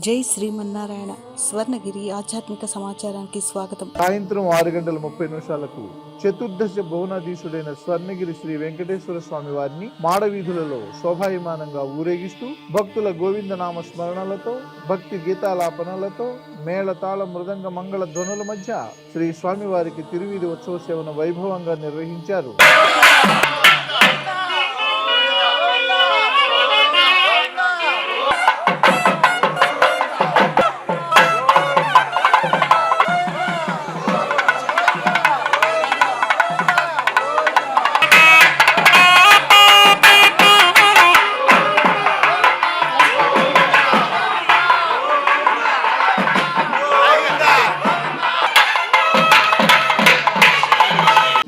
జై శ్రీమన్నారాయణ. స్వర్ణగిరి ఆధ్యాత్మిక సమాచారానికి స్వాగతం. సాయంత్రం 6:30 చతుర్దశ భువనాధీశుడైన స్వర్ణగిరి శ్రీ వెంకటేశ్వర స్వామి వారిని మాడవీధులలో శోభాయమానంగా ఊరేగిస్తూ భక్తుల గోవిందనామ స్మరణలతో, భక్తి గీతాలాపనలతో, మేళతాళ మృదంగ మంగళ ధ్వనుల మధ్య శ్రీ స్వామివారికి తిరువీధి ఉత్సవ సేవను వైభవంగా నిర్వహించారు.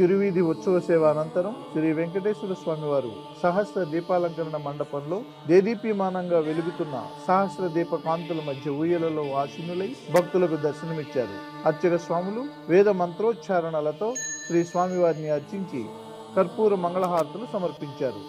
తిరువీధి ఉత్సవ సేవ అనంతరం శ్రీ వెంకటేశ్వర స్వామి వారు సహస్ర దీపాలంకరణ మండపంలో దేదీప్యమానంగా వెలుగుతున్న సహస్ర దీప కాంతుల మధ్య ఊయలలో ఆసీనులై భక్తులకు దర్శనమిచ్చారు. అర్చక స్వాములు వేద మంత్రోచ్చారణలతో శ్రీ స్వామి వారిని అర్చించి కర్పూర మంగళహారతులు సమర్పించారు.